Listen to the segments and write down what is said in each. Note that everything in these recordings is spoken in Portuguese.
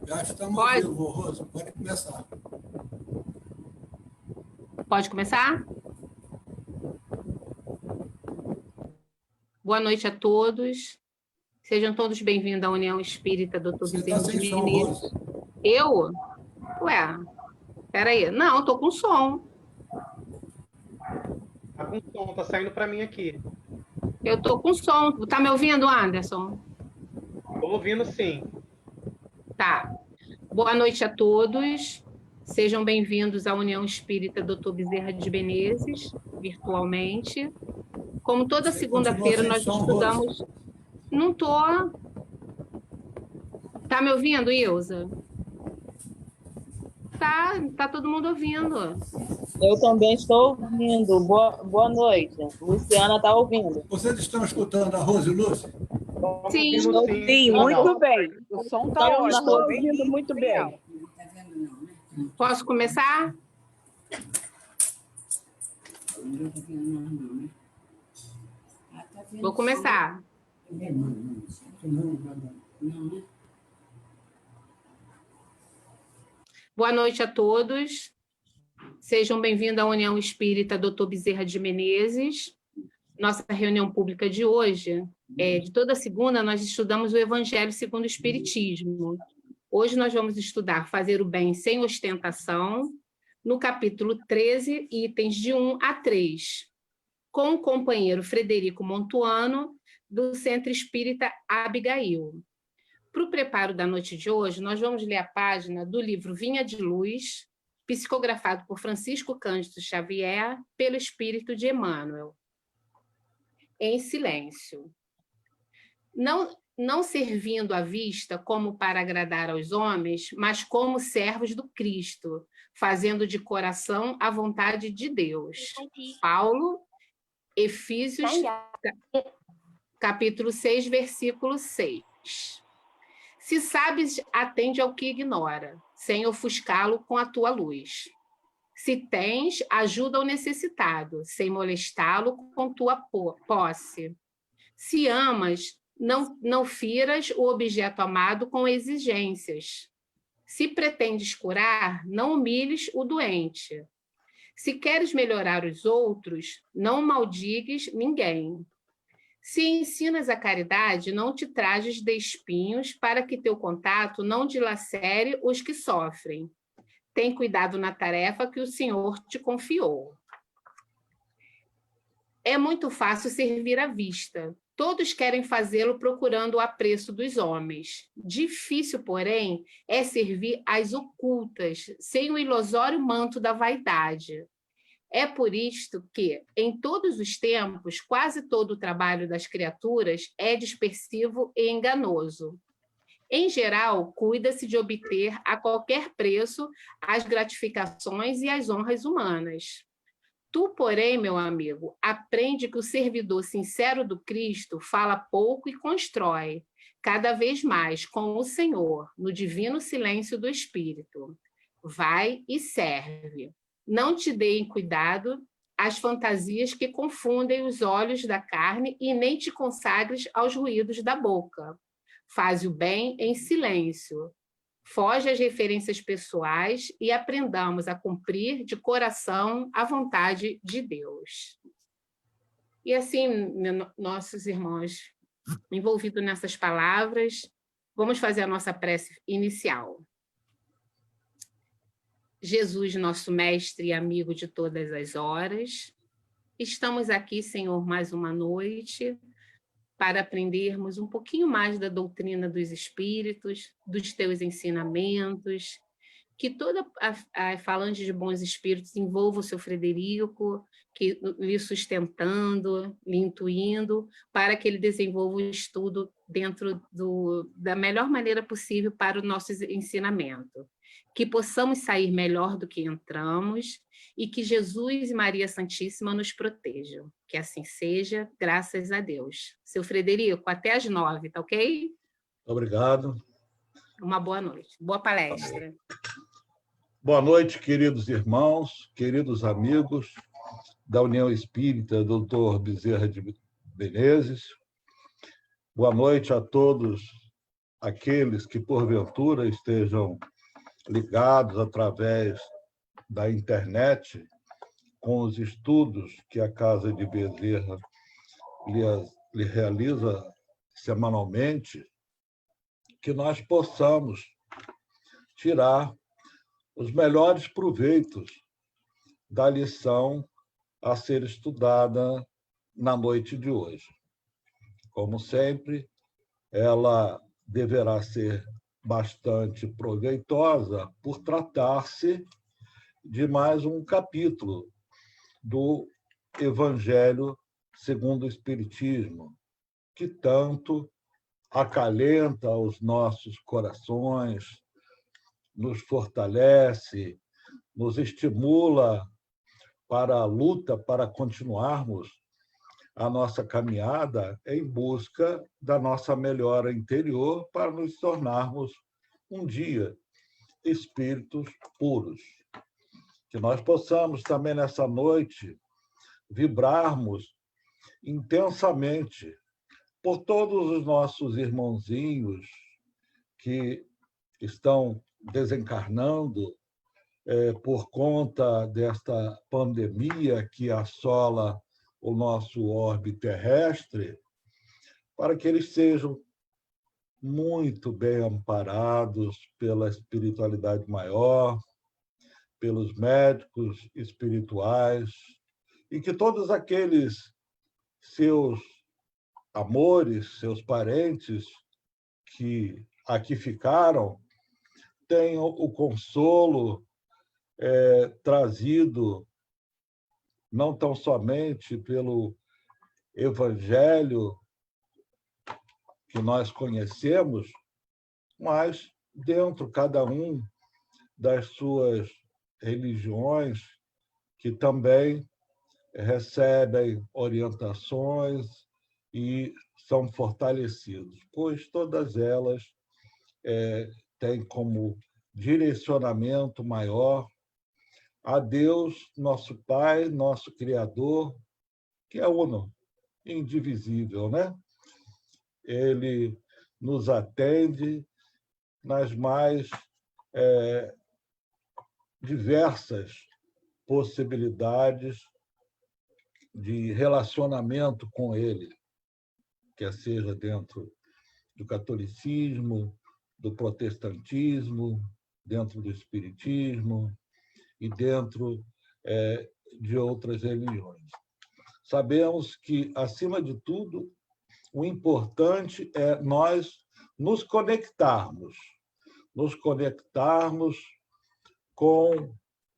Já estamos ao Pode? vivo, Rose. Pode começar. Pode começar? Boa noite a todos. Sejam todos bem-vindos à União Espírita Dr. Você está Bezerra de sem som, Menezes. Rose. Eu? Ué, peraí. Não, estou com som. Tá com som, tá saindo para mim aqui. Eu estou com som. Tá me ouvindo, Anderson? Tô ouvindo sim. Tá. Boa noite a todos. Sejam bem-vindos à União Espírita Dr. Bezerra de Menezes, virtualmente. Como toda Você segunda-feira continua nós sem som, estudamos... Rose. Não tô. Tá me ouvindo, Ilza? Tá todo mundo ouvindo. Eu também estou ouvindo. Boa noite. Luciana está ouvindo. Vocês estão escutando a Rose e o Lúcio? Sim. Ouvindo Sim, legal. muito bem. O som está Então, ótimo. estou bem ouvindo limpo, muito legal. bem. Posso começar? Vou começar. Boa noite a todos. Sejam bem-vindos à União Espírita Dr. Bezerra de Menezes. Nossa reunião pública de hoje, de toda segunda, nós estudamos o Evangelho segundo o Espiritismo. Hoje nós vamos estudar Fazer o Bem Sem Ostentação, no capítulo 13, itens de 1 a 3, com o companheiro Frederico Montuano, do Centro Espírita Abigail. Para o preparo da noite de hoje, nós vamos ler a página do livro Vinha de Luz, psicografado por Francisco Cândido Xavier, pelo Espírito de Emmanuel. Em silêncio. Não servindo à vista como para agradar aos homens, mas como servos do Cristo, fazendo de coração a vontade de Deus. Paulo, Efésios, capítulo 6, versículo 6. Se sabes, atende ao que ignora, sem ofuscá-lo com a tua luz. Se tens, ajuda ao necessitado, sem molestá-lo com tua posse. Se amas, não firas o objeto amado com exigências. Se pretendes curar, não humilhes o doente. Se queres melhorar os outros, não maldigues ninguém. Se ensinas a caridade, não te trajes de espinhos para que teu contato não dilacere os que sofrem. Tem cuidado na tarefa que o Senhor te confiou. É muito fácil servir à vista. Todos querem fazê-lo procurando o apreço dos homens. Difícil, porém, é servir às ocultas, sem o ilusório manto da vaidade. É por isto que, em todos os tempos, quase todo o trabalho das criaturas é dispersivo e enganoso. Em geral, cuida-se de obter a qualquer preço as gratificações e as honras humanas. Tu, porém, meu amigo, aprende que o servidor sincero do Cristo fala pouco e constrói, cada vez mais com o Senhor, no divino silêncio do Espírito. Vai e serve. Não te deem cuidado às fantasias que confundem os olhos da carne e nem te consagres aos ruídos da boca. Faz o bem em silêncio. Foge às referências pessoais e aprendamos a cumprir de coração a vontade de Deus. E assim, nossos irmãos, envolvidos nessas palavras, vamos fazer a nossa prece inicial. Jesus, nosso mestre e amigo de todas as horas, estamos aqui, Senhor, mais uma noite, para aprendermos um pouquinho mais da doutrina dos espíritos, dos teus ensinamentos, que toda a falante de bons espíritos envolva o seu Frederico, que lhe sustentando, lhe intuindo, para que ele desenvolva o estudo dentro da melhor maneira possível para o nosso ensinamento. Que possamos sair melhor do que entramos e que Jesus e Maria Santíssima nos protejam. Que assim seja, graças a Deus. Seu Frederico, até às 9, tá ok? Obrigado. Uma boa noite. Boa palestra. Boa noite, queridos irmãos, queridos amigos da União Espírita Dr. Bezerra de Menezes. Boa noite a todos aqueles que, porventura, estejam ligados através da internet com os estudos que a Casa de Bezerra lhe realiza semanalmente, que nós possamos tirar os melhores proveitos da lição a ser estudada na noite de hoje. Como sempre, ela deverá ser bastante proveitosa por tratar-se de mais um capítulo do Evangelho segundo o Espiritismo, que tanto acalenta os nossos corações, nos fortalece, nos estimula para a luta, para continuarmos a nossa caminhada em busca da nossa melhora interior para nos tornarmos um dia espíritos puros. Que nós possamos também nessa noite vibrarmos intensamente por todos os nossos irmãozinhos que estão desencarnando por conta desta pandemia que assola o nosso orbe terrestre, para que eles sejam muito bem amparados pela espiritualidade maior, pelos médicos espirituais, e que todos aqueles seus amores, seus parentes que aqui ficaram, tenham o consolo trazido não tão somente pelo Evangelho que nós conhecemos, mas dentro cada um das suas religiões, que também recebem orientações e são fortalecidos, pois todas elas têm como direcionamento maior a Deus, nosso Pai, nosso Criador, que é uno, indivisível, né? Ele nos atende nas mais diversas possibilidades de relacionamento com Ele, quer seja dentro do catolicismo, do protestantismo, dentro do espiritismo e dentro de outras religiões. Sabemos que, acima de tudo, o importante é nós nos conectarmos com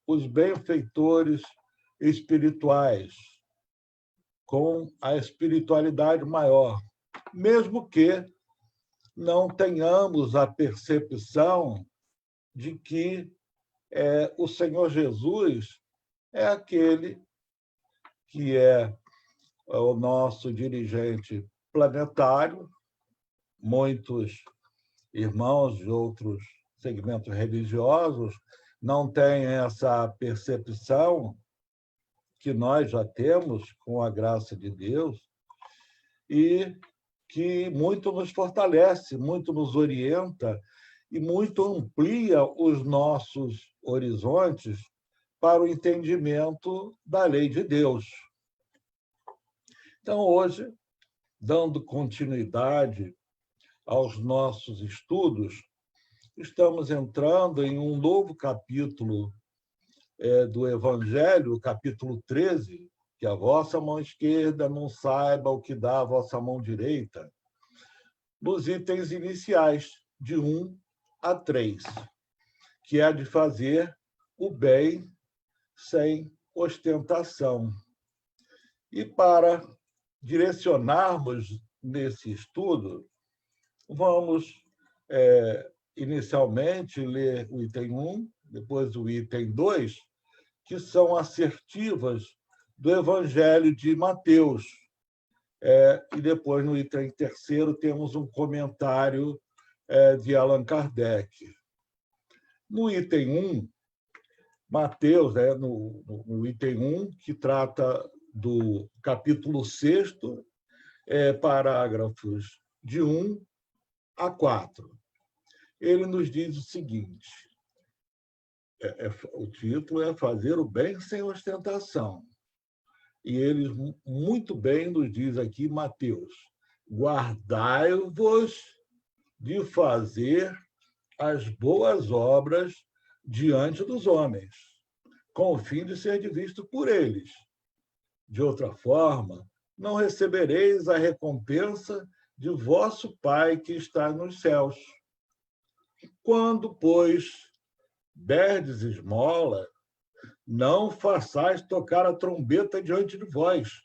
os benfeitores espirituais, com a espiritualidade maior, mesmo que não tenhamos a percepção de que o Senhor Jesus é aquele que é o nosso dirigente planetário. Muitos irmãos de outros segmentos religiosos não têm essa percepção que nós já temos com a graça de Deus e que muito nos fortalece, muito nos orienta e muito amplia os nossos horizontes para o entendimento da lei de Deus. Então, hoje, dando continuidade aos nossos estudos, estamos entrando em um novo capítulo do Evangelho, o capítulo 13, que a vossa mão esquerda não saiba o que dá a vossa mão direita, nos itens iniciais, de 1 a 3, que é de fazer o bem sem ostentação. E para direcionarmos nesse estudo, vamos inicialmente ler o item 1, depois o item 2, que são assertivas do Evangelho de Mateus. E depois, no item 3º, temos um comentário de Allan Kardec. No item 1, Mateus, no item 1, que trata do capítulo 6º, parágrafos de 1 a 4. ele nos diz o seguinte, o título é Fazer o Bem Sem Ostentação. E ele muito bem nos diz aqui, Mateus, guardai-vos de fazer as boas obras diante dos homens, com o fim de ser visto por eles. De outra forma, não recebereis a recompensa de vosso Pai que está nos céus. Quando, pois, derdes esmola, não façais tocar a trombeta diante de vós,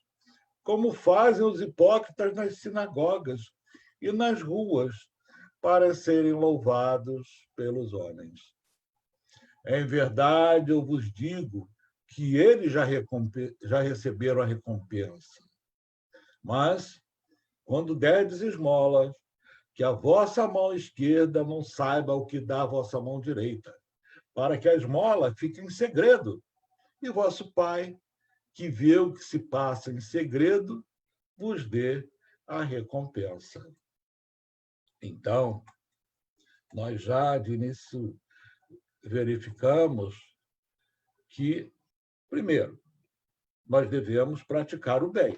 como fazem os hipócritas nas sinagogas e nas ruas, para serem louvados pelos homens. Em verdade, eu vos digo que eles já receberam a recompensa. Mas, quando derdes esmolas, que a vossa mão esquerda não saiba o que dá a vossa mão direita, para que a esmola fique em segredo, e vosso Pai, que vê o que se passa em segredo, vos dê a recompensa. Então, nós já de início verificamos que, primeiro, nós devemos praticar o bem.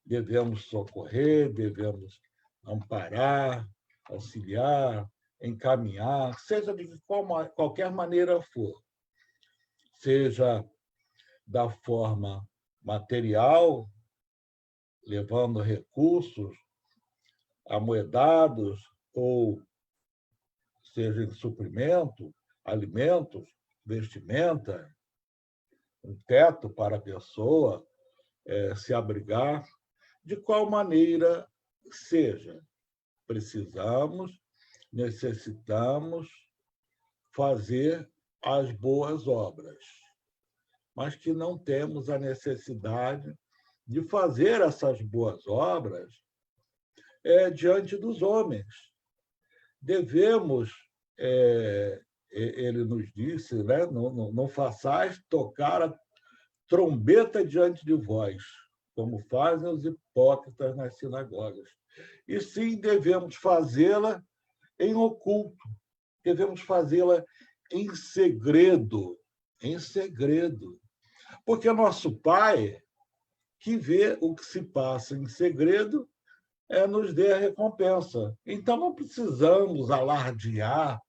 Devemos socorrer, devemos amparar, auxiliar, encaminhar, seja de qualquer maneira for. Seja da forma material, levando recursos amoedados, ou seja em suprimento, alimentos, vestimenta, um teto para a pessoa se abrigar, de qual maneira seja. Necessitamos fazer as boas obras, mas que não temos a necessidade de fazer essas boas obras diante dos homens. Devemos, ele nos disse, né, não façais tocar a trombeta diante de vós, como fazem os hipócritas nas sinagogas. E sim, devemos fazê-la em oculto, devemos fazê-la em segredo, porque nosso Pai, que vê o que se passa em segredo, nos dê a recompensa. Então, não precisamos alardear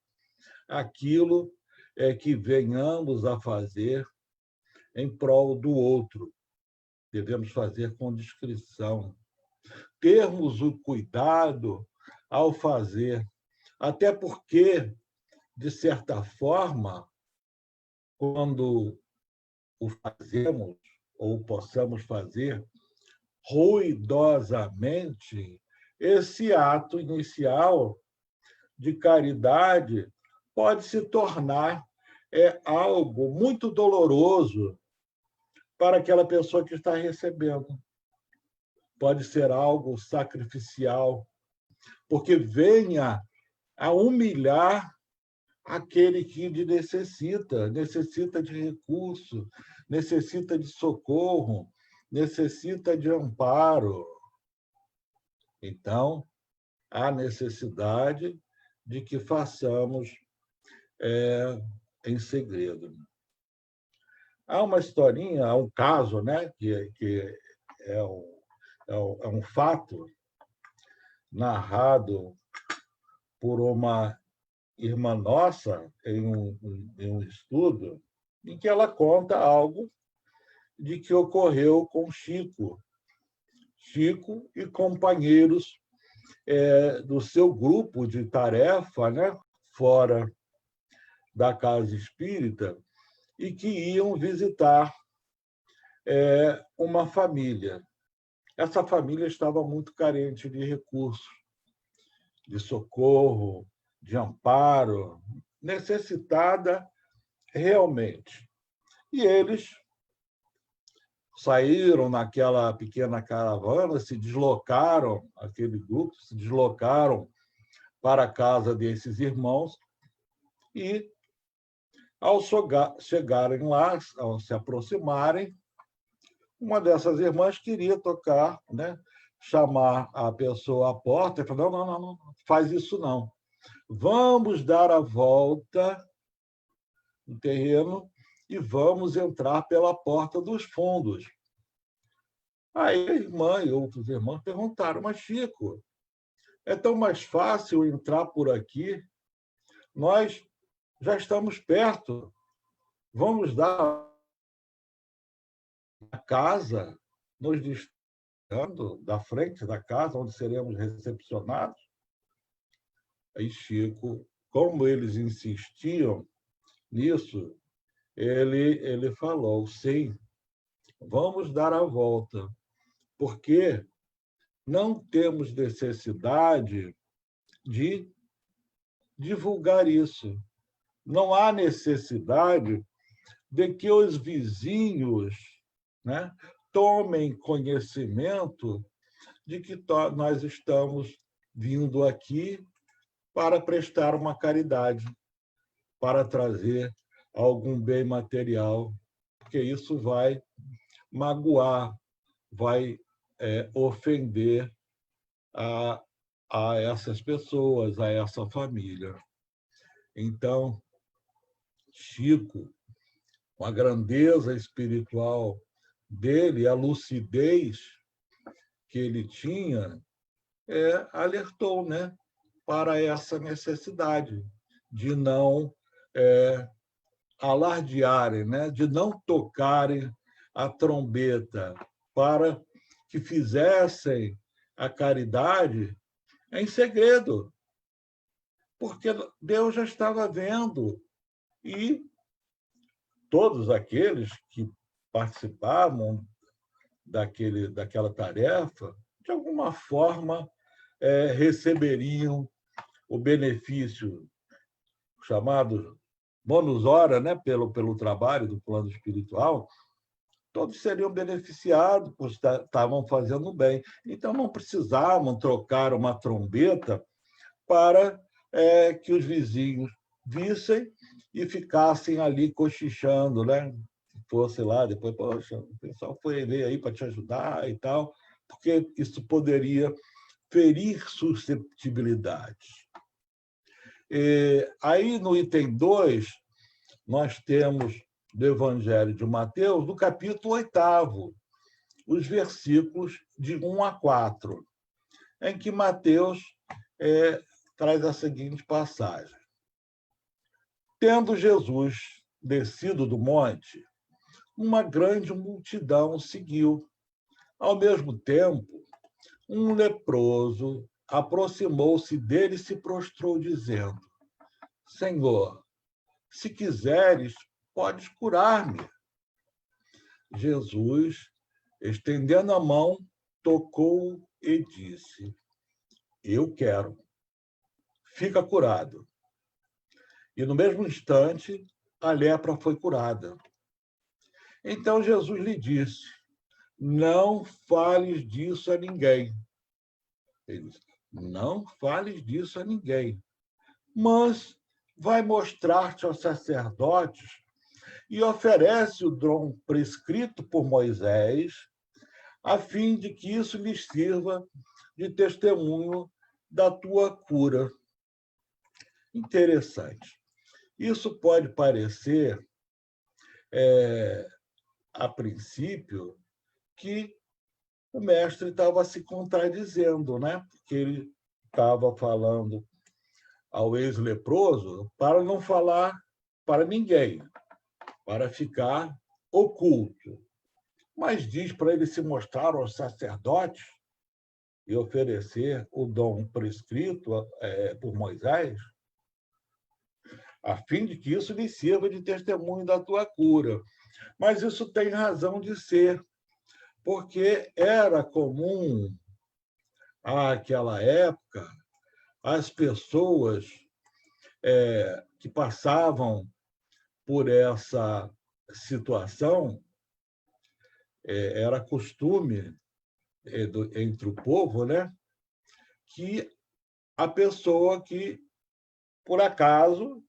aquilo que venhamos a fazer em prol do outro. Devemos fazer com discrição, termos o cuidado ao fazer, até porque, de certa forma, quando o fazemos, ou possamos fazer ruidosamente, esse ato inicial de caridade pode se tornar algo muito doloroso para aquela pessoa que está recebendo. Pode ser algo sacrificial, porque venha a humilhar aquele que necessita de recurso, necessita de socorro, necessita de amparo. Então, há necessidade de que façamos em segredo. Há uma historinha, há um caso, né, que é um fato narrado por uma irmã nossa em um estudo, em que ela conta algo de que ocorreu com Chico e companheiros do seu grupo de tarefa, né, fora da casa espírita, e que iam visitar uma família. Essa família estava muito carente de recursos, de socorro, de amparo, necessitada realmente. E eles saíram naquela pequena caravana, se deslocaram, aquele grupo, se deslocaram para a casa desses irmãos e, ao chegarem lá, ao se aproximarem, uma dessas irmãs queria tocar, né, chamar a pessoa à porta e falar, não, faz isso não. vamos dar a volta no terreno e vamos entrar pela porta dos fundos. Aí a irmã e outros irmãos perguntaram, mas Chico, é tão mais fácil entrar por aqui? Nós já estamos perto. Vamos dar a casa, nos distanciando da frente da casa, onde seremos recepcionados. Aí Chico, como eles insistiam nisso, ele falou, sim, vamos dar a volta, porque não temos necessidade de divulgar isso. Não há necessidade de que os vizinhos, né, tomem conhecimento de que nós estamos vindo aqui para prestar uma caridade, para trazer algum bem material, porque isso vai magoar, vai ofender a essas pessoas, a essa família. Então, Chico, com a grandeza espiritual dele, a lucidez que ele tinha, alertou, né, para essa necessidade de não alardearem, né, de não tocarem a trombeta, para que fizessem a caridade em segredo, porque Deus já estava vendo, e todos aqueles que participavam daquela tarefa, de alguma forma, receberiam o benefício chamado bônus hora, né, pelo trabalho do plano espiritual. Todos seriam beneficiados, pois estavam fazendo bem. Então, não precisavam trocar uma trombeta para que os vizinhos vissem e ficassem ali cochichando, né? Se fosse lá, depois, poxa, o pessoal foi ver aí para te ajudar e tal, porque isso poderia ferir susceptibilidades. Aí, no item 2, nós temos do Evangelho de Mateus, do capítulo 8º, os versículos de 1 a 4, em que Mateus traz a seguinte passagem. Tendo Jesus descido do monte, uma grande multidão o seguiu. Ao mesmo tempo, um leproso aproximou-se dele e se prostrou, dizendo, Senhor, se quiseres, podes curar-me. Jesus, estendendo a mão, tocou e disse, eu quero, fica curado. E no mesmo instante, a lepra foi curada. Então Jesus lhe disse, não fales disso a ninguém. Ele disse, não fales disso a ninguém, mas vai mostrar-te aos sacerdotes e oferece o dom prescrito por Moisés, a fim de que isso lhes sirva de testemunho da tua cura. Interessante. Isso pode parecer, a princípio, que o mestre estava se contradizendo, né? Porque ele estava falando ao ex-leproso para não falar para ninguém, para ficar oculto. Mas diz para ele se mostrar aos sacerdotes e oferecer o dom prescrito por Moisés, a fim de que isso lhe sirva de testemunho da tua cura. Mas isso tem razão de ser, porque era comum, àquela época, as pessoas que passavam por essa situação, era costume entre o povo, né, que a pessoa que, por acaso,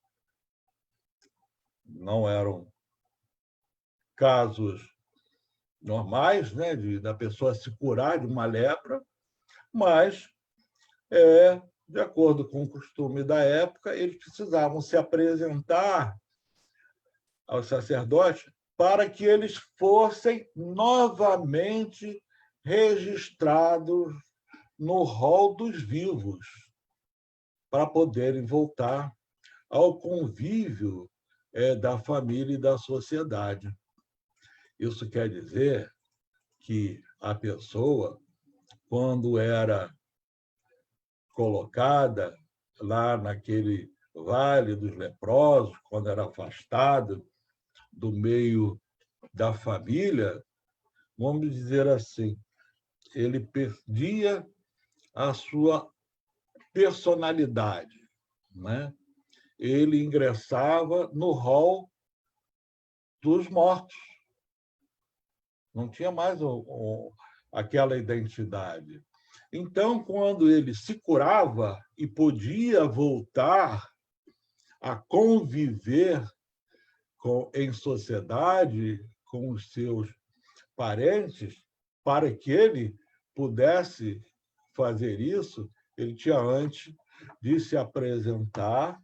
não eram casos normais, né, da pessoa se curar de uma lepra, mas de acordo com o costume da época, eles precisavam se apresentar aos sacerdotes para que eles fossem novamente registrados no rol dos vivos, para poderem voltar ao convívio da família e da sociedade. Isso quer dizer que a pessoa, quando era colocada lá naquele vale dos leprosos, quando era afastada do meio da família, vamos dizer assim, ele perdia a sua personalidade, né? Ele ingressava no rol dos mortos. Não tinha mais aquela identidade. Então, quando ele se curava e podia voltar a conviver em sociedade com os seus parentes, para que ele pudesse fazer isso, ele tinha antes de se apresentar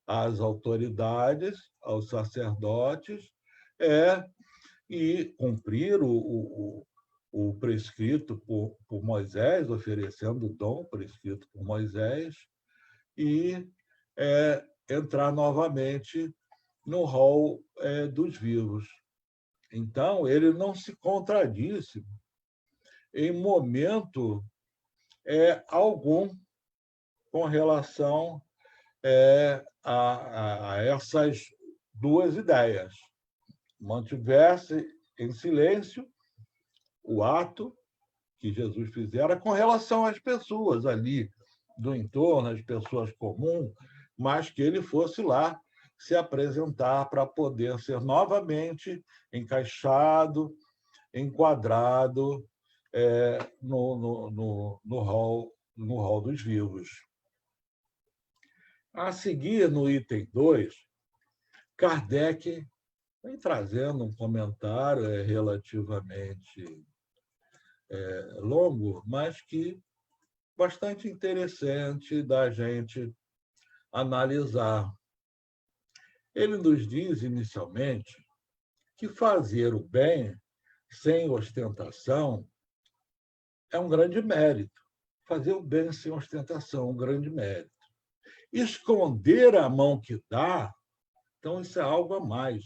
às autoridades, aos sacerdotes, e cumprir o prescrito por Moisés, oferecendo o dom prescrito por Moisés, e entrar novamente no rol dos vivos. Então, ele não se contradisse em momento algum com relação a essas duas ideias. Mantivesse em silêncio o ato que Jesus fizera com relação às pessoas ali do entorno, às pessoas comuns, mas que ele fosse lá se apresentar para poder ser novamente encaixado, enquadrado no rol dos vivos. A seguir, no item 2, Kardec vem trazendo um comentário relativamente longo, mas que bastante interessante da gente analisar. Ele nos diz, inicialmente, que fazer o bem sem ostentação é um grande mérito. Fazer o bem sem ostentação é um grande mérito. Esconder a mão que dá, então isso é algo a mais.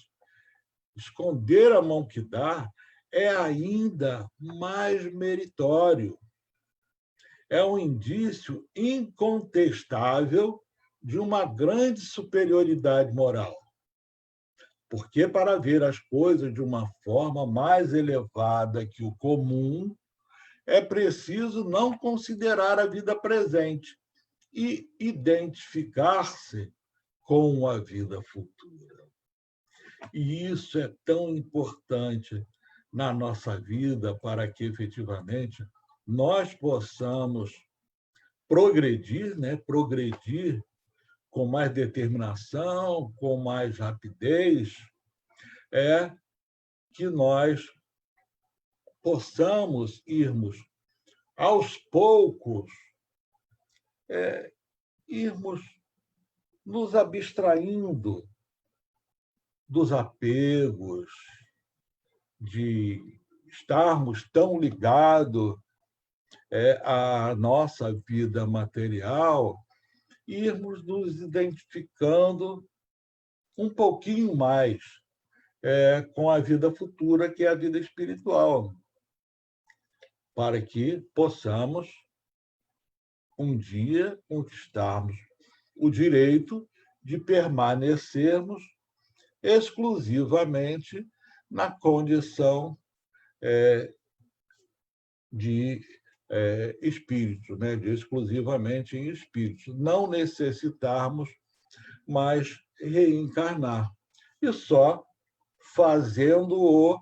Esconder a mão que dá é ainda mais meritório. É um indício incontestável de uma grande superioridade moral. Porque, para ver as coisas de uma forma mais elevada que o comum, é preciso não considerar a vida presente e identificar-se com a vida futura. E isso é tão importante na nossa vida para que, efetivamente, nós possamos progredir, né? Progredir com mais determinação, com mais rapidez, que nós possamos irmos, aos poucos, irmos nos abstraindo dos apegos, de estarmos tão ligados à nossa vida material, irmos nos identificando um pouquinho mais com a vida futura, que é a vida espiritual, para que possamos, um dia, conquistarmos o direito de permanecermos exclusivamente na condição de espírito, né? De exclusivamente em espírito, não necessitarmos mais reencarnar, e só fazendo-o,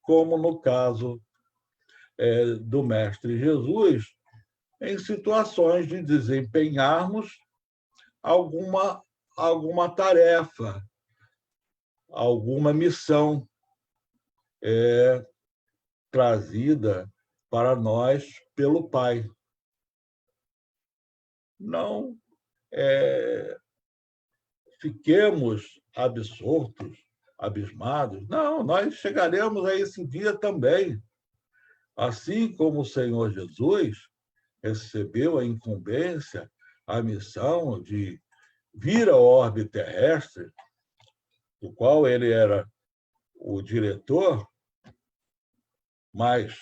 como no caso do Mestre Jesus, em situações de desempenharmos alguma tarefa, alguma missão trazida para nós pelo Pai. não fiquemos absortos, abismados. Não, nós chegaremos a esse dia também. Assim como o Senhor Jesus recebeu a incumbência, a missão de vir ao orbe terrestre, do qual ele era o diretor, mas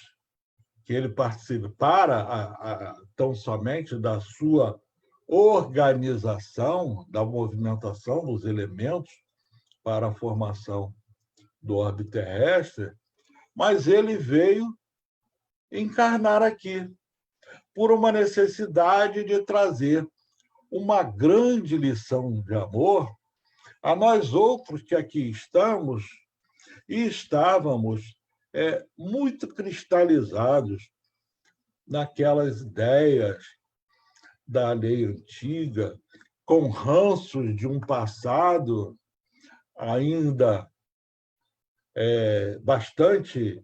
que ele participara tão somente da sua organização, da movimentação dos elementos para a formação do orbe terrestre, mas ele veio encarnar aqui por uma necessidade de trazer uma grande lição de amor a nós outros que aqui estamos e estávamos muito cristalizados naquelas ideias da lei antiga, com ranços de um passado ainda bastante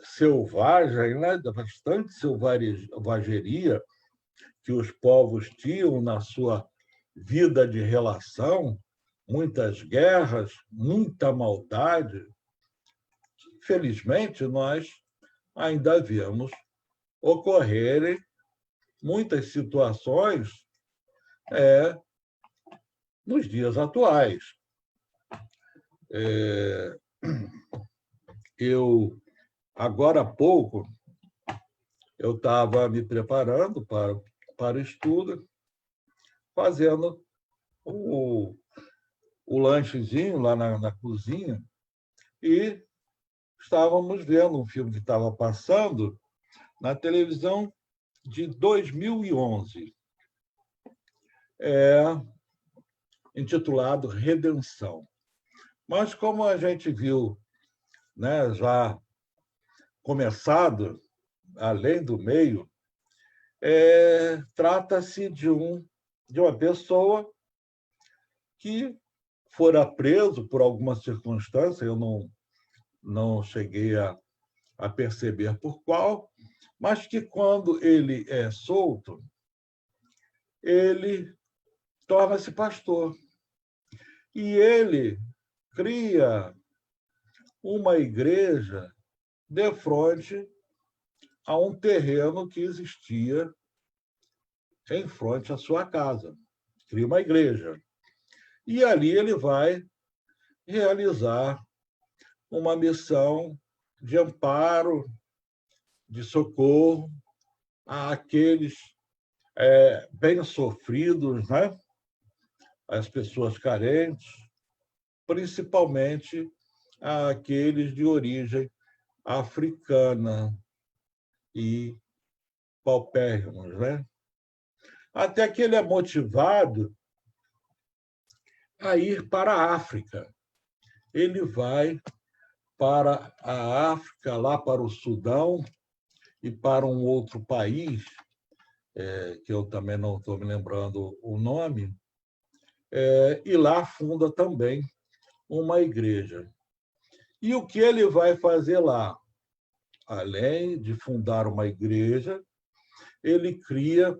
selvagem, né? Bastante selvageria que os povos tinham na sua vida de relação, muitas guerras, muita maldade. Felizmente, nós ainda vemos ocorrerem muitas situações nos dias atuais. Agora há pouco, eu estava me preparando para o estudo, fazendo o lanchezinho lá na cozinha, e estávamos vendo um filme que estava passando na televisão de 2011, intitulado Redenção. Mas, como a gente viu, né, já começado, além do meio, trata-se de uma pessoa que fora preso por alguma circunstância, eu não cheguei a perceber por qual, mas que, quando ele é solto, ele torna-se pastor. E ele cria uma igreja de frente a um terreno que existia em frente à sua casa. Cria uma igreja. E ali ele vai realizar uma missão de amparo, de socorro àqueles bem sofridos, né? As pessoas carentes, principalmente àqueles de origem africana e paupérrimos, né? Até que ele é motivado a ir para a África. Ele vai para a África, lá para o Sudão e para um outro país, que eu também não estou me lembrando o nome, e lá funda também uma igreja. E o que ele vai fazer lá? Além de fundar uma igreja, ele cria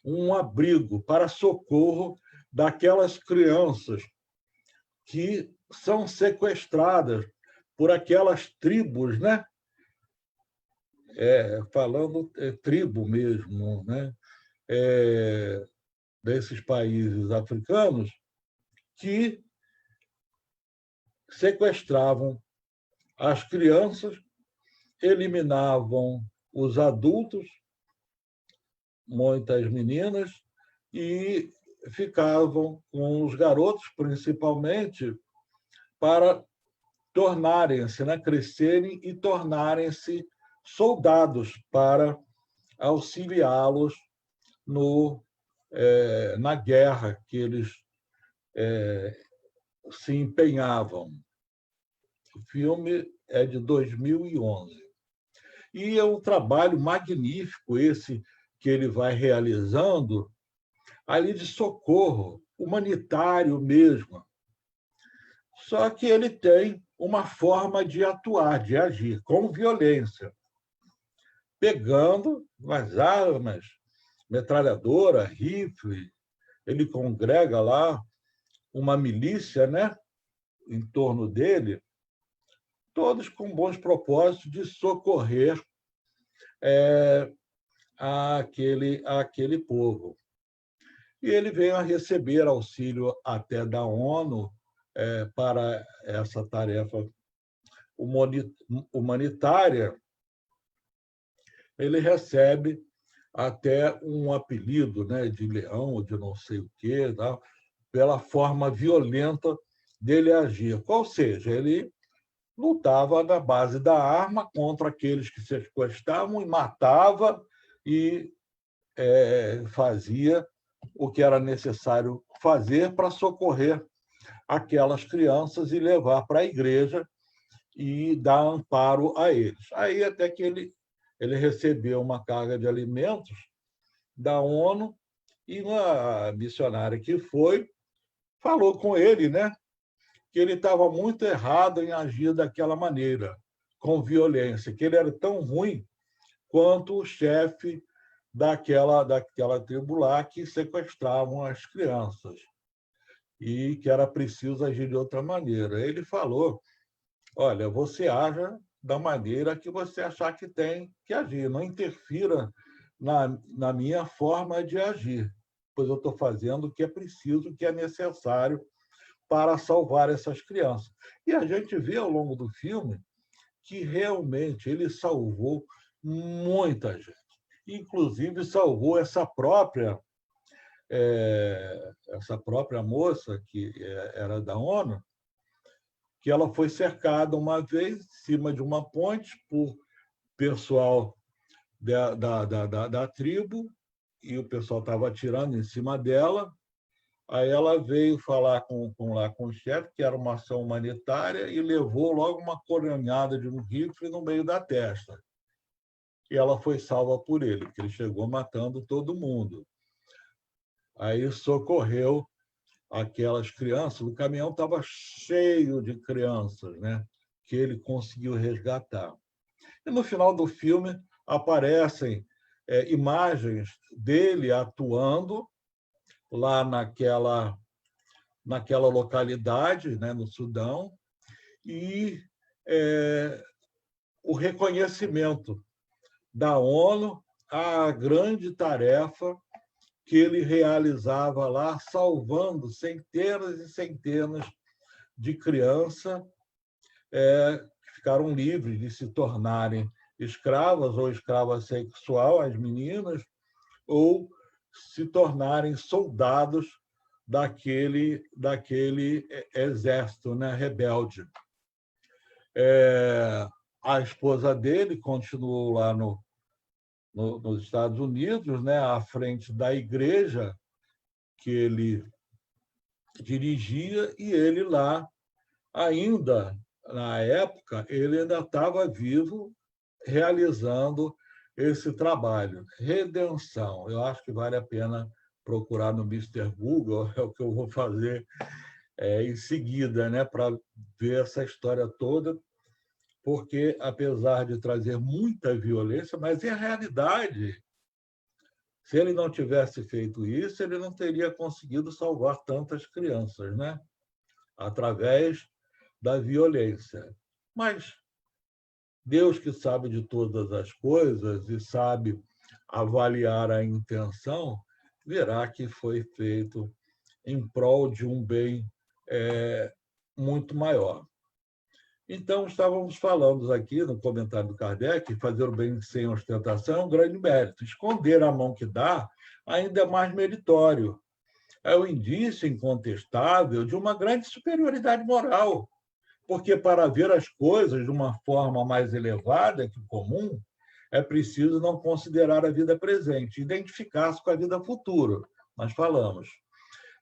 um abrigo para socorro daquelas crianças que são sequestradas por aquelas tribos, né? Falando tribo mesmo, né? Desses países africanos, que sequestravam as crianças, eliminavam os adultos, muitas meninas, e ficavam com os garotos, principalmente, para tornarem-se, né, crescerem e tornarem-se soldados para auxiliá-los na guerra que eles se empenhavam. O filme é de 2011. E é um trabalho magnífico esse que ele vai realizando, ali de socorro, humanitário mesmo. Só que ele tem uma forma de atuar, de agir, com violência, pegando nas armas metralhadora, rifle, ele congrega lá uma milícia, né, em torno dele, todos com bons propósitos de socorrer àquele povo. E ele veio a receber auxílio até da ONU para essa tarefa humanitária. Ele recebe até um apelido, né, de leão, ou de não sei o quê, tá? Pela forma violenta dele agir. Ou seja, ele lutava na base da arma contra aqueles que se sequestravam e matava e fazia o que era necessário fazer para socorrer aquelas crianças e levar para a igreja e dar amparo a eles. Aí até que ele recebeu uma carga de alimentos da ONU e uma missionária que foi falou com ele, né, que ele estava muito errado em agir daquela maneira, com violência, que ele era tão ruim quanto o chefe daquela tribo lá que sequestravam as crianças e que era preciso agir de outra maneira. Ele falou, olha, você haja da maneira que você achar que tem que agir, não interfira na minha forma de agir, pois eu estou fazendo o que é preciso, o que é necessário para salvar essas crianças. E a gente vê ao longo do filme que realmente ele salvou muita gente. Inclusive salvou essa própria moça, que era da ONU, que ela foi cercada uma vez em cima de uma ponte por pessoal da tribo, e o pessoal estava atirando em cima dela. Aí ela veio falar com o chefe, que era uma ação humanitária, e levou logo uma coronhada de um rifle no meio da testa. E ela foi salva por ele, porque ele chegou matando todo mundo. Aí socorreu aquelas crianças, o caminhão estava cheio de crianças, né, que ele conseguiu resgatar. E no final do filme aparecem imagens dele atuando lá naquela localidade, né, no Sudão, e o reconhecimento da ONU à grande tarefa que ele realizava lá, salvando centenas e centenas de crianças que ficaram livres de se tornarem escravas ou escravas sexual, as meninas, ou se tornarem soldados daquele exército, né, rebelde. A esposa dele continuou lá nos Estados Unidos, né, à frente da igreja que ele dirigia, e ele lá, ainda na época, ele ainda estava vivo, realizando esse trabalho. Redenção. Eu acho que vale a pena procurar no Mr. Google, é o que eu vou fazer em seguida, né, para ver essa história toda, porque, apesar de trazer muita violência, mas é a realidade. Se ele não tivesse feito isso, ele não teria conseguido salvar tantas crianças, né? Através da violência. Mas Deus, que sabe de todas as coisas e sabe avaliar a intenção, verá que foi feito em prol de um bem muito maior. Então, estávamos falando aqui no comentário do Kardec, fazer o bem sem ostentação é um grande mérito. Esconder a mão que dá ainda é mais meritório. É o indício incontestável de uma grande superioridade moral, porque para ver as coisas de uma forma mais elevada que o comum, é preciso não considerar a vida presente, identificar-se com a vida futura. Nós falamos.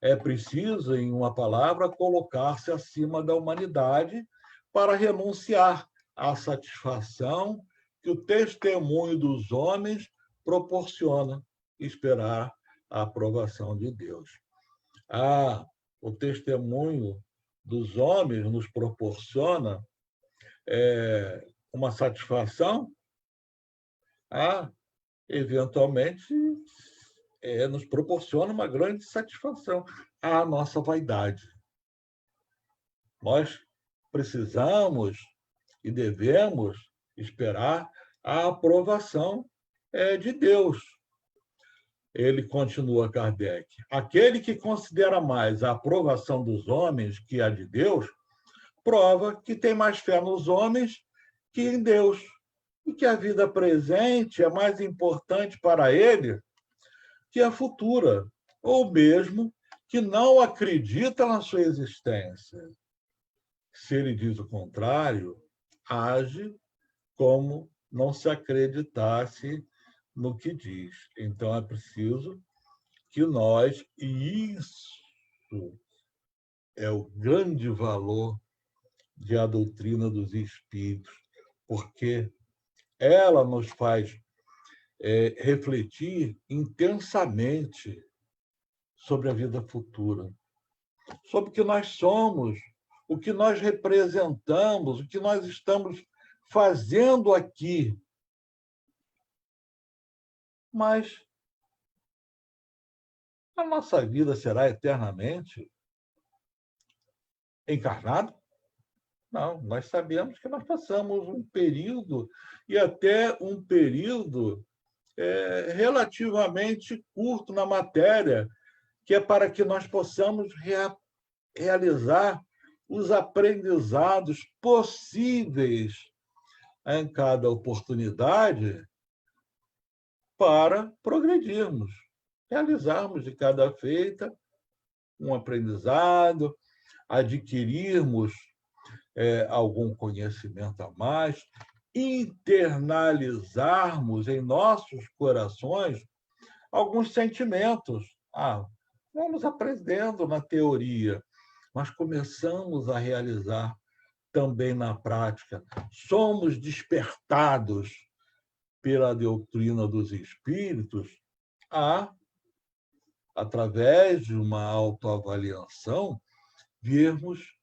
É preciso, em uma palavra, colocar-se acima da humanidade para renunciar à satisfação que o testemunho dos homens proporciona, esperar a aprovação de Deus. O testemunho dos homens nos proporciona uma satisfação? Eventualmente, nos proporciona uma grande satisfação à nossa vaidade. Nós precisamos e devemos esperar a aprovação de Deus. Ele continua, Kardec, aquele que considera mais a aprovação dos homens que a de Deus, prova que tem mais fé nos homens que em Deus, e que a vida presente é mais importante para ele que a futura, ou mesmo que não acredita na sua existência. Se ele diz o contrário, age como não se acreditasse no que diz. Então, é preciso que nós, e isso é o grande valor da doutrina dos espíritos, porque ela nos faz refletir intensamente sobre a vida futura, sobre o que nós somos, o que nós representamos, o que nós estamos fazendo aqui. Mas a nossa vida será eternamente encarnada? Não, nós sabemos que nós passamos um período, e até um período relativamente curto na matéria, que é para que nós possamos realizar os aprendizados possíveis em cada oportunidade para progredirmos, realizarmos de cada feita um aprendizado, adquirirmos algum conhecimento a mais, internalizarmos em nossos corações alguns sentimentos. Vamos aprendendo na teoria, mas começamos a realizar também na prática. Somos despertados pela doutrina dos espíritos através de uma autoavaliação, vermos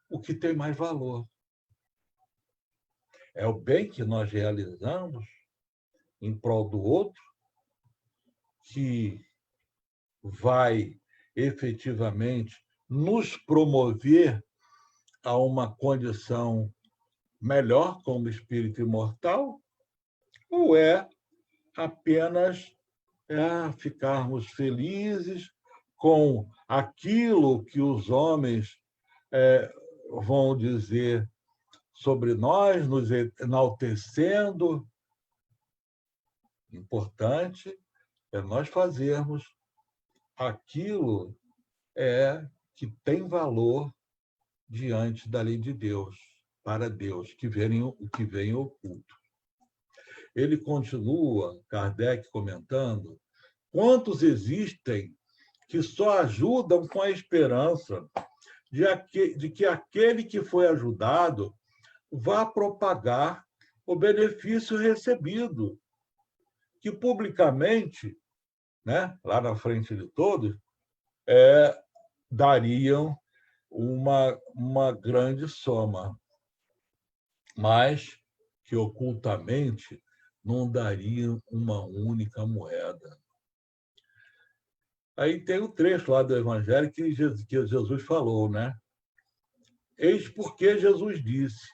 o que tem mais valor. É o bem que nós realizamos em prol do outro, que vai efetivamente nos promover a uma condição melhor como espírito imortal, ou é apenas ficarmos felizes com aquilo que os homens vão dizer sobre nós, nos enaltecendo? Importante é nós fazermos aquilo que tem valor diante da lei de Deus, para Deus, que vem oculto. Ele continua, Kardec comentando, quantos existem que só ajudam com a esperança de que aquele que foi ajudado vá propagar o benefício recebido, que publicamente, lá na frente de todos, dariam uma grande soma, mas que ocultamente não dariam uma única moeda. Aí tem o trecho lá do Evangelho que Jesus falou, Eis porque Jesus disse,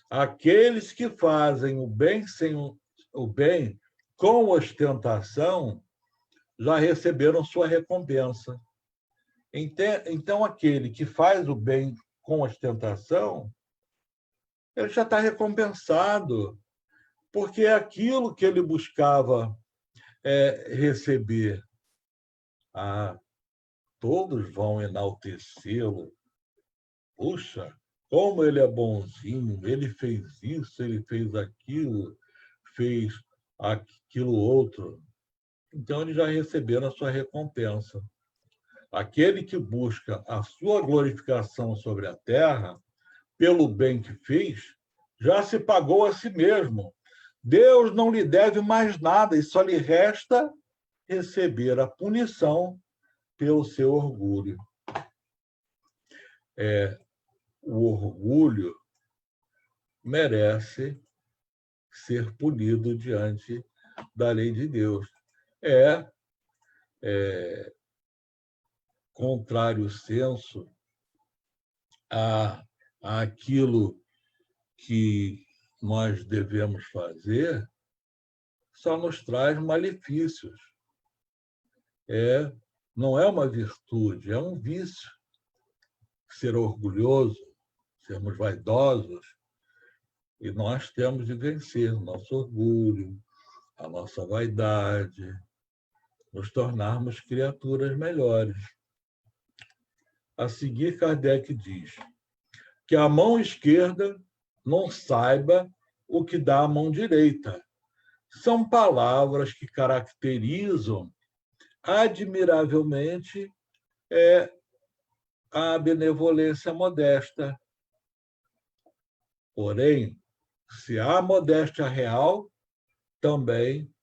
aqueles que fazem o bem com ostentação já receberam sua recompensa. Então, aquele que faz o bem com ostentação, ele já está recompensado, porque é aquilo que ele buscava receber. Todos vão enaltecê-lo. Puxa, como ele é bonzinho, ele fez isso, ele fez aquilo, fez aquilo outro. Então, eles já receberam a sua recompensa. Aquele que busca a sua glorificação sobre a terra, pelo bem que fez, já se pagou a si mesmo. Deus não lhe deve mais nada e só lhe resta receber a punição pelo seu orgulho. O orgulho merece ser punido diante da lei de Deus. é, contrário senso àquilo que nós devemos fazer, só nos traz malefícios. Não é uma virtude, é um vício. Ser orgulhoso, sermos vaidosos, e nós temos de vencer o nosso orgulho, a nossa vaidade, nos tornarmos criaturas melhores. A seguir, Kardec diz que a mão esquerda não saiba o que dá a mão direita. São palavras que caracterizam admiravelmente a benevolência modesta. Porém, se há modéstia real, também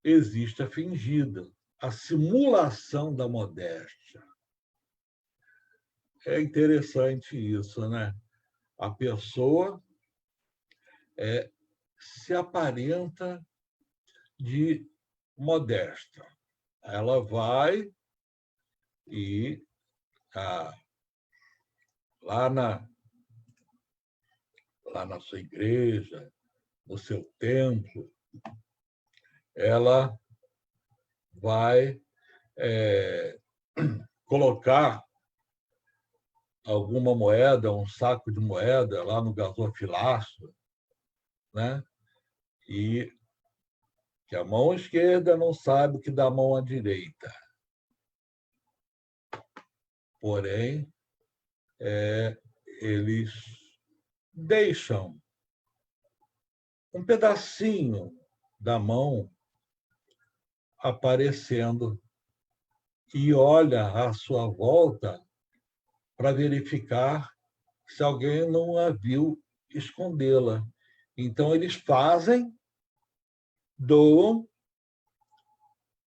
existe a fingida, a simulação da modéstia. É interessante isso, né? A pessoa se aparenta de modesta. Ela vai e lá na sua igreja, no seu templo, ela vai colocar alguma moeda, um saco de moeda lá no gasofilácio, né? E que a mão esquerda não sabe o que dá a mão à direita. Porém, eles deixam um pedacinho da mão aparecendo e olha à sua volta para verificar se alguém não a viu escondê-la. Então, eles fazem, doam,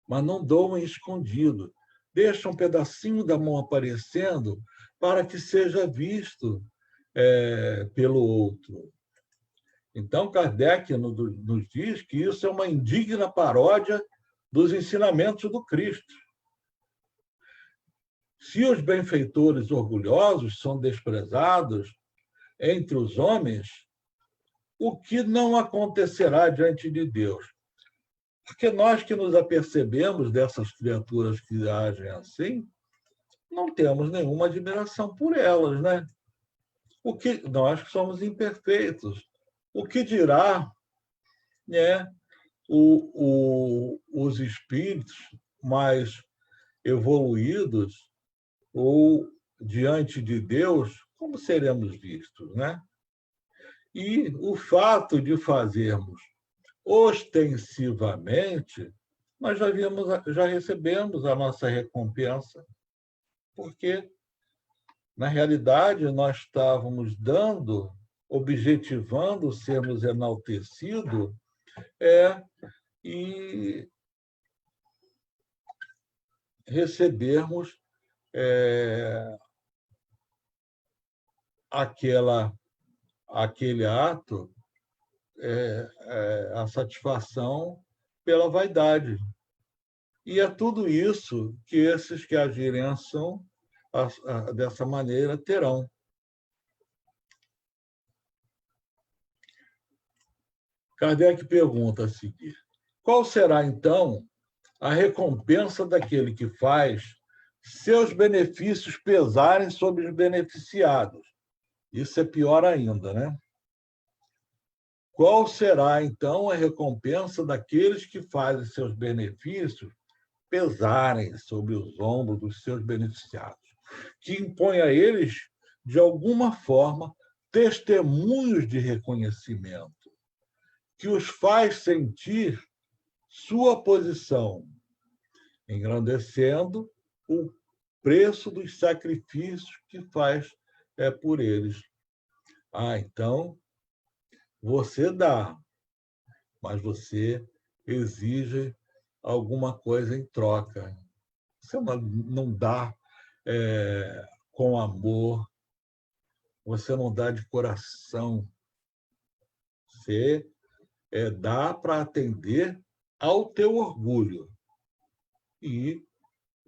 mas não doam escondido. Deixam um pedacinho da mão aparecendo para que seja visto pelo outro. Então, Kardec nos diz que isso é uma indigna paródia dos ensinamentos do Cristo. Se os benfeitores orgulhosos são desprezados entre os homens, o que não acontecerá diante de Deus? Porque nós que nos apercebemos dessas criaturas que agem assim, não temos nenhuma admiração por elas, né? Nós que somos imperfeitos. O que dirá, né, os espíritos mais evoluídos ou diante de Deus, como seremos vistos, né? E o fato de fazermos ostensivamente, nós já recebemos a nossa recompensa, porque, na realidade, nós estávamos objetivando sermos enaltecidos e recebermos aquele ato, a satisfação pela vaidade. E é tudo isso que esses que agirem ação dessa maneira terão. Kardec pergunta a seguir: qual será, então, a recompensa daquele que faz seus benefícios pesarem sobre os beneficiados? Isso é pior ainda, né? Qual será, então, a recompensa daqueles que fazem seus benefícios pesarem sobre os ombros dos seus beneficiados, que impõe a eles, de alguma forma, testemunhos de reconhecimento, que os faz sentir sua posição, engrandecendo o preço dos sacrifícios que faz por eles. Então, você dá, mas você exige alguma coisa em troca. Você não dá com amor, você não dá de coração. Você dá para atender ao teu orgulho. e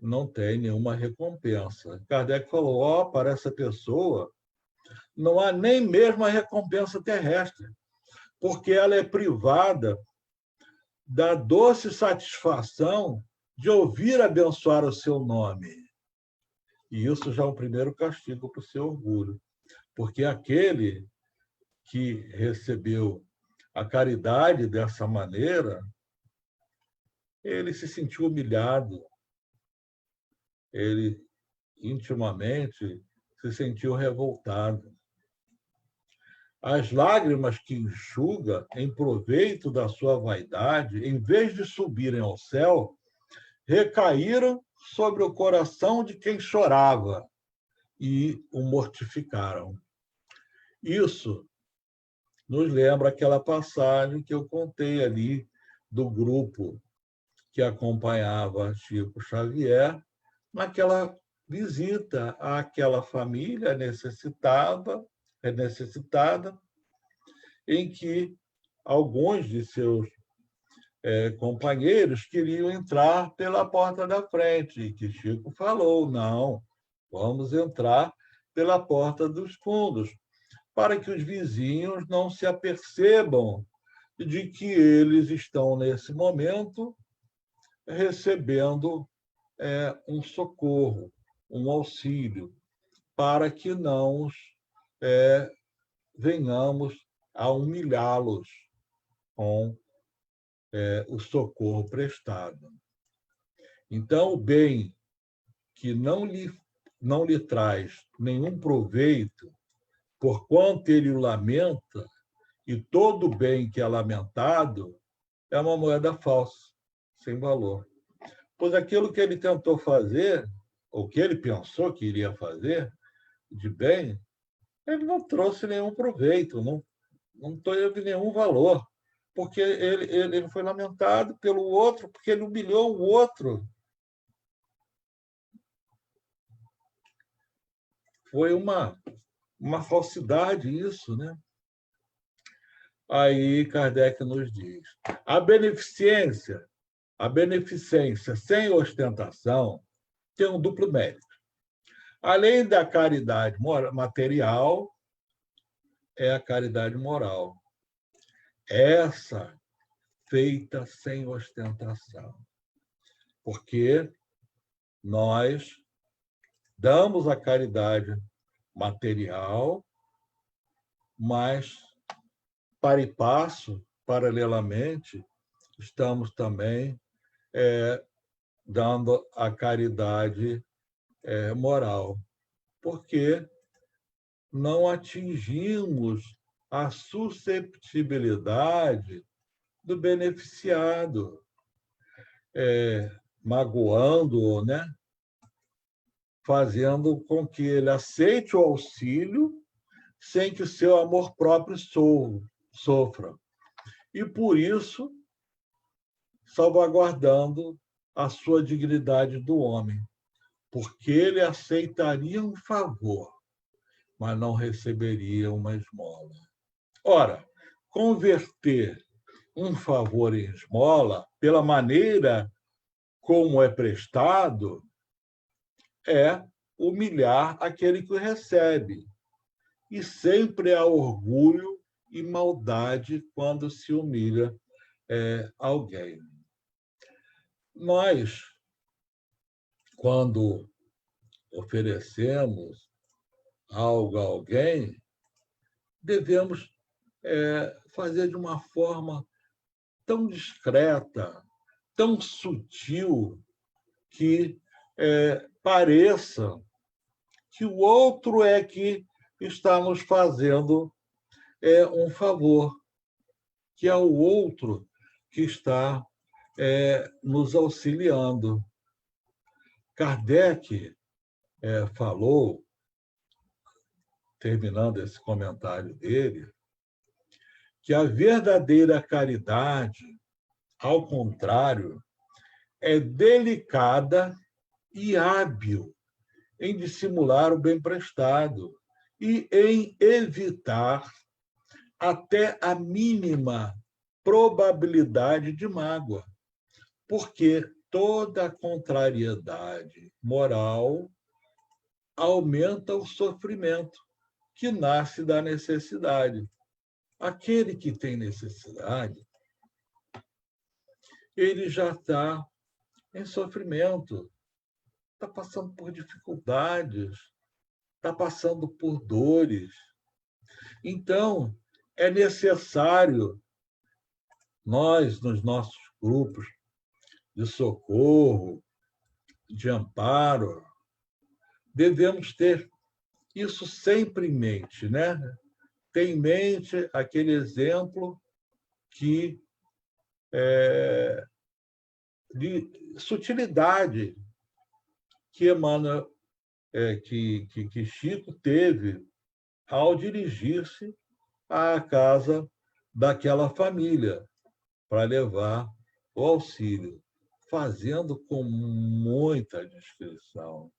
não tem nenhuma recompensa. Kardec falou, para essa pessoa não há nem mesmo a recompensa terrestre, porque ela é privada da doce satisfação de ouvir abençoar o seu nome. E isso já é o primeiro castigo para o seu orgulho, porque aquele que recebeu a caridade dessa maneira, ele se sentiu humilhado, ele intimamente se sentiu revoltado. As lágrimas que enxuga em proveito da sua vaidade, em vez de subirem ao céu, recaíram sobre o coração de quem chorava e o mortificaram. Isso nos lembra aquela passagem que eu contei ali do grupo que acompanhava Chico Xavier naquela visita àquela família necessitada, em que alguns de seus companheiros queriam entrar pela porta da frente, e que Chico falou, não, vamos entrar pela porta dos fundos, para que os vizinhos não se apercebam de que eles estão, nesse momento, recebendo um socorro, um auxílio, para que não venhamos a humilhá-los com o socorro prestado. Então, o bem que não lhe traz nenhum proveito, porquanto ele o lamenta, e todo bem que é lamentado é uma moeda falsa, sem valor. Pois aquilo que ele tentou fazer, ou que ele pensou que iria fazer, de bem, ele não trouxe nenhum proveito, não teve nenhum valor, porque ele foi lamentado pelo outro, porque ele humilhou o outro. Foi uma falsidade isso, né? Aí Kardec nos diz, a beneficência sem ostentação tem um duplo mérito. Além da caridade material, é a caridade moral. Essa feita sem ostentação. Porque nós damos a caridade material, mas, para e passo, paralelamente, estamos também dando a caridade moral, porque não atingimos a susceptibilidade do beneficiado, magoando-o, né? Fazendo com que ele aceite o auxílio sem que o seu amor próprio sofra. E, por isso, salvaguardando a sua dignidade do homem, porque ele aceitaria um favor, mas não receberia uma esmola. Ora, converter um favor em esmola, pela maneira como é prestado, é humilhar aquele que o recebe. E sempre há orgulho e maldade quando se humilha alguém. Nós, quando oferecemos algo a alguém, devemos fazer de uma forma tão discreta, tão sutil, que pareça que o outro é que está nos fazendo um favor, que é o outro que está nos auxiliando. Kardec falou, terminando esse comentário dele, que a verdadeira caridade, ao contrário, é delicada e hábil em dissimular o bem prestado e em evitar até a mínima probabilidade de mágoa, porque toda contrariedade moral aumenta o sofrimento que nasce da necessidade. Aquele que tem necessidade, ele já está em sofrimento, está passando por dificuldades, está passando por dores. Então, é necessário nós, nos nossos grupos de socorro, de amparo, devemos ter isso sempre em mente, né? Ter em mente aquele exemplo de sutilidade que Emmanuel, que Chico teve ao dirigir-se à casa daquela família para levar o auxílio, fazendo com muita discrição,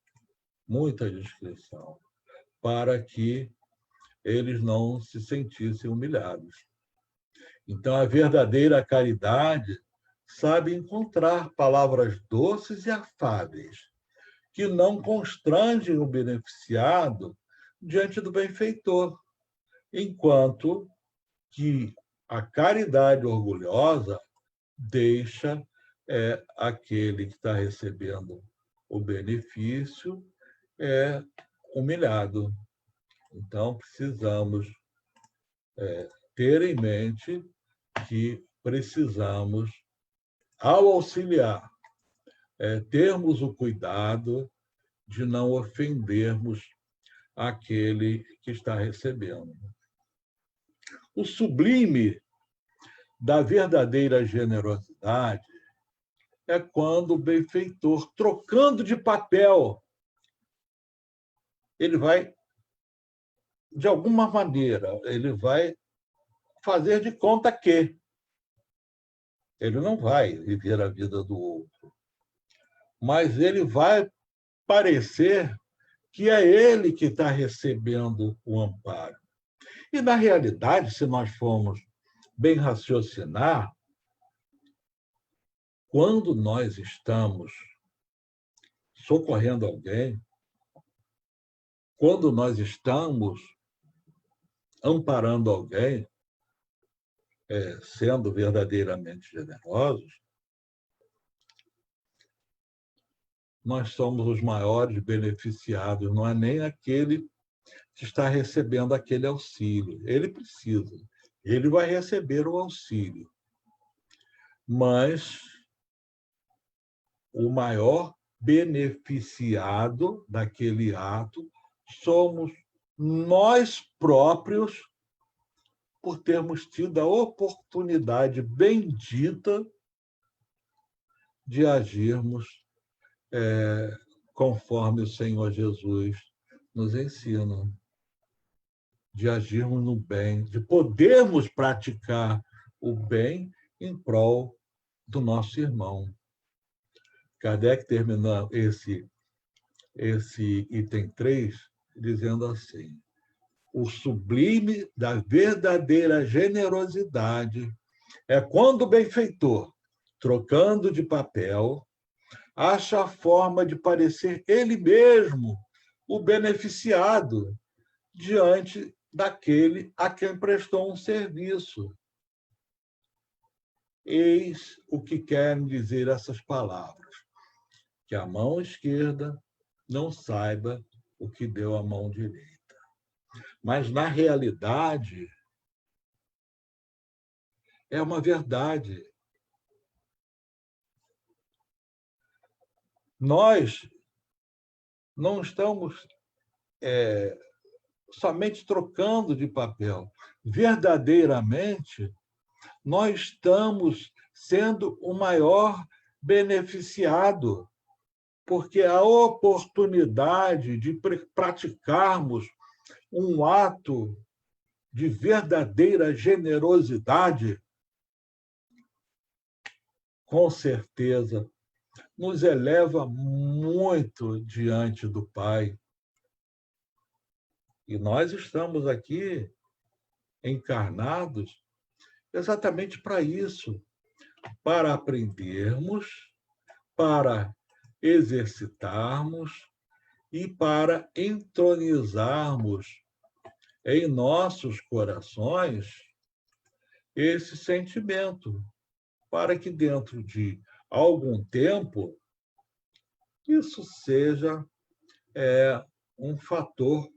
para que eles não se sentissem humilhados. Então, a verdadeira caridade sabe encontrar palavras doces e afáveis, que não constrangem o beneficiado diante do benfeitor, enquanto que a caridade orgulhosa deixa aquele que está recebendo o benefício humilhado. Então, precisamos ter em mente que precisamos, ao auxiliar, termos o cuidado de não ofendermos aquele que está recebendo. O sublime da verdadeira generosidade é quando o benfeitor, trocando de papel, ele vai, de alguma maneira, ele vai fazer de conta que ele não vai viver a vida do outro, mas ele vai parecer que é ele que está recebendo o amparo. E, na realidade, se nós formos bem raciocinar, quando nós estamos socorrendo alguém, quando nós estamos amparando alguém, sendo verdadeiramente generosos, nós somos os maiores beneficiados, não é nem aquele que está recebendo aquele auxílio. Ele precisa, ele vai receber o auxílio. Mas o maior beneficiado daquele ato somos nós próprios, por termos tido a oportunidade bendita de agirmos conforme o Senhor Jesus nos ensina, de agirmos no bem, de podermos praticar o bem em prol do nosso irmão. Kardec termina esse item 3 dizendo assim: o sublime da verdadeira generosidade é quando o benfeitor, trocando de papel, acha a forma de parecer ele mesmo o beneficiado diante daquele a quem prestou um serviço. Eis o que querem dizer essas palavras: que a mão esquerda não saiba o que deu a mão direita. Mas, na realidade, é uma verdade. Nós não estamos somente trocando de papel. Verdadeiramente, nós estamos sendo o maior beneficiado, porque a oportunidade de praticarmos um ato de verdadeira generosidade, com certeza, nos eleva muito diante do Pai. E nós estamos aqui encarnados exatamente para isso, para aprendermos para exercitarmos e para entronizarmos em nossos corações esse sentimento, para que dentro de algum tempo isso seja um fator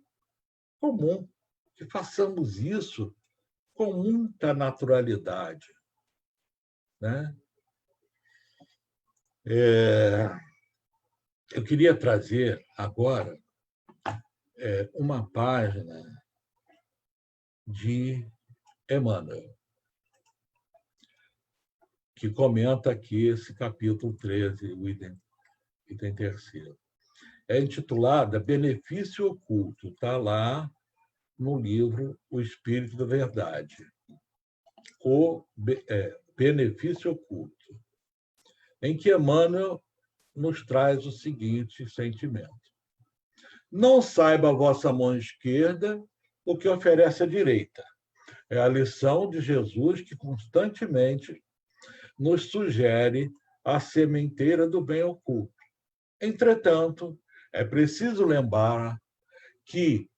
comum, que façamos isso com muita naturalidade, né? Eu queria trazer agora uma página de Emmanuel, que comenta aqui esse capítulo 13, o item terceiro. É intitulada Benefício Oculto, está lá no livro O Espírito da Verdade. Benefício Oculto, em que Emmanuel nos traz o seguinte sentimento: não saiba a vossa mão esquerda o que oferece a direita. É a lição de Jesus que constantemente nos sugere a sementeira do bem oculto. Entretanto, é preciso lembrar que,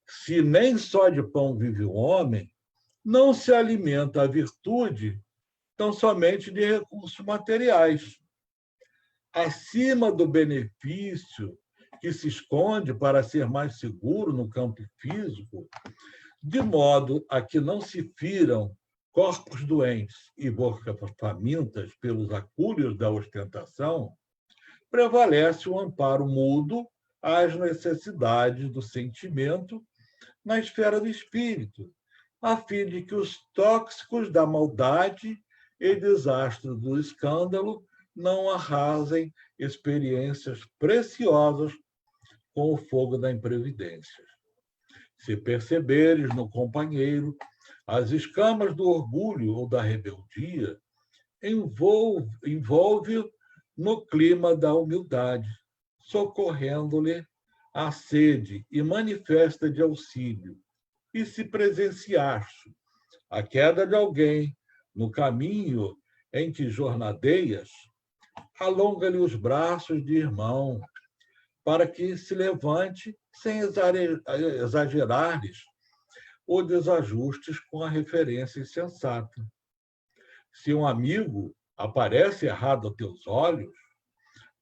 se nem só de pão vive o homem, não se alimenta a virtude tão somente de recursos materiais. Acima do benefício que se esconde para ser mais seguro no campo físico, de modo a que não se firam corpos doentes e bocas famintas pelos acúlios da ostentação, prevalece o amparo mudo às necessidades do sentimento na esfera do espírito, a fim de que os tóxicos da maldade e desastres do escândalo não arrasem experiências preciosas com o fogo da imprevidência. Se perceberes no companheiro as escamas do orgulho ou da rebeldia, envolve-o no clima da humildade, socorrendo-lhe a sede e manifesta de auxílio. E se presenciaste a queda de alguém no caminho em que jornadeias, alonga-lhe os braços de irmão, para que se levante sem exagerar-lhes ou desajustes com a referência insensata. Se um amigo aparece errado a teus olhos,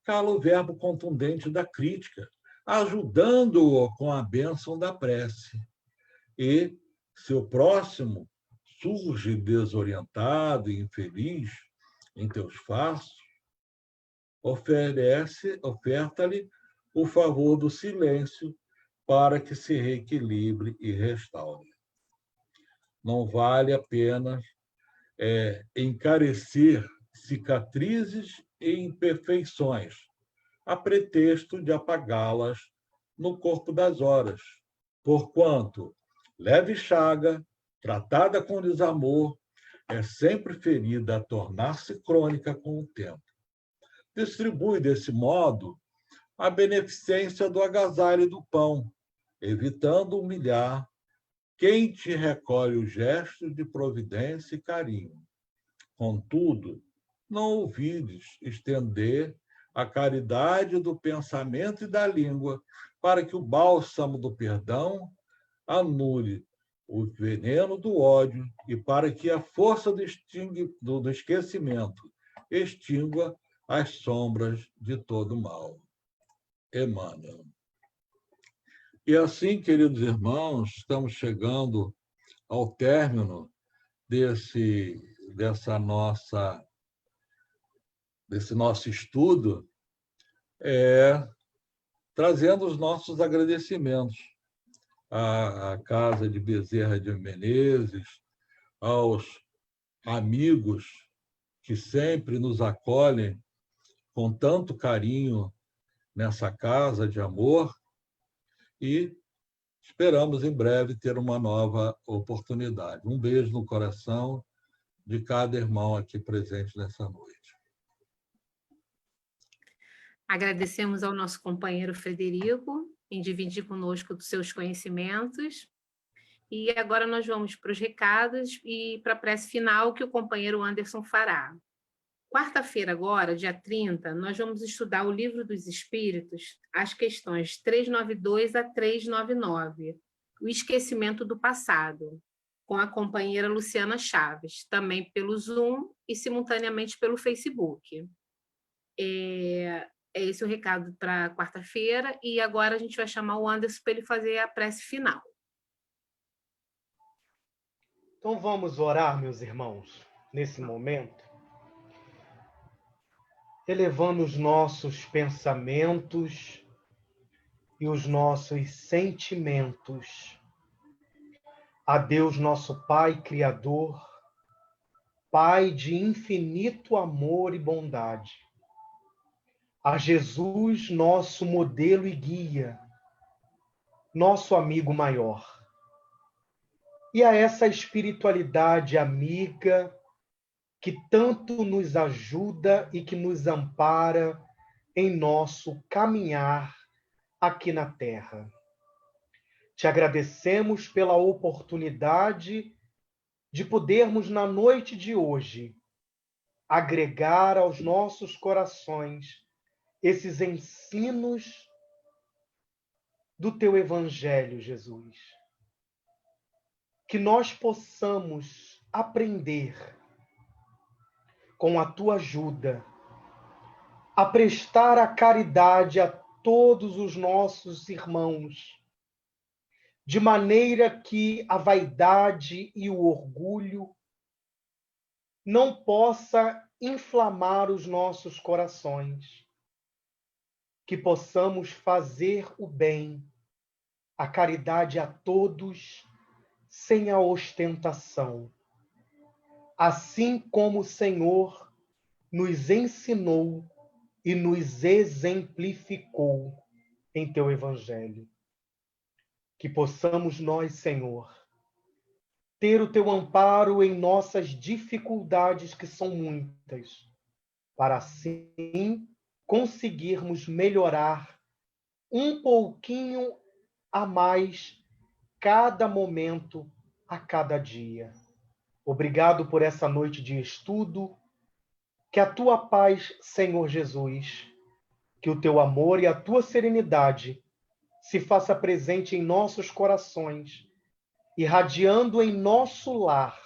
cala o verbo contundente da crítica, ajudando-o com a bênção da prece. E, se o próximo surge desorientado e infeliz em teus passos, oferta-lhe o favor do silêncio para que se reequilibre e restaure. Não vale a pena encarecer cicatrizes e imperfeições, a pretexto de apagá-las no corpo das horas, porquanto leve chaga, tratada com desamor, é sempre ferida a tornar-se crônica com o tempo. Distribui, desse modo, a beneficência do agasalho e do pão, evitando humilhar quem te recolhe os gestos de providência e carinho. Contudo, não ouvides estender a caridade do pensamento e da língua, para que o bálsamo do perdão anule o veneno do ódio e para que a força do esquecimento extingua as sombras de todo mal. Emmanuel. E assim, queridos irmãos, estamos chegando ao término desse nosso estudo, trazendo os nossos agradecimentos à Casa de Bezerra de Menezes, aos amigos que sempre nos acolhem com tanto carinho nessa casa de amor, e esperamos em breve ter uma nova oportunidade. Um beijo no coração de cada irmão aqui presente nessa noite. Agradecemos ao nosso companheiro Frederico em dividir conosco dos seus conhecimentos. E agora nós vamos para os recados e para a prece final que o companheiro Anderson fará. Quarta-feira agora, dia 30, nós vamos estudar o Livro dos Espíritos, as questões 392 a 399, o esquecimento do passado, com a companheira Luciana Chaves, também pelo Zoom e simultaneamente pelo Facebook. É esse o recado para quarta-feira, e agora a gente vai chamar o Anderson para ele fazer a prece final. Então vamos orar, meus irmãos, nesse momento, elevando os nossos pensamentos e os nossos sentimentos a Deus, nosso Pai Criador, Pai de infinito amor e bondade, a Jesus, nosso modelo e guia, nosso amigo maior, e a essa espiritualidade amiga que tanto nos ajuda e que nos ampara em nosso caminhar aqui na Terra. Te agradecemos pela oportunidade de podermos, na noite de hoje, agregar aos nossos corações esses ensinos do teu Evangelho, Jesus. Que nós possamos aprender, com a tua ajuda, a prestar a caridade a todos os nossos irmãos, de maneira que a vaidade e o orgulho não possa inflamar os nossos corações, que possamos fazer o bem, a caridade a todos, sem a ostentação, assim como o Senhor nos ensinou e nos exemplificou em teu Evangelho. Que possamos nós, Senhor, ter o teu amparo em nossas dificuldades, que são muitas, para assim conseguirmos melhorar um pouquinho a mais cada momento, a cada dia. Obrigado por essa noite de estudo. Que a tua paz, Senhor Jesus, que o teu amor e a tua serenidade se faça presente em nossos corações, irradiando em nosso lar,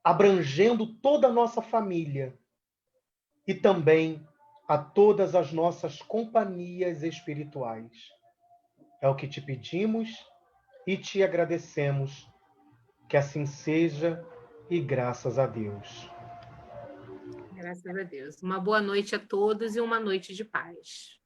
abrangendo toda a nossa família e também a todas as nossas companhias espirituais. É o que te pedimos e te agradecemos. Que assim seja, e graças a Deus. Graças a Deus. Uma boa noite a todos e uma noite de paz.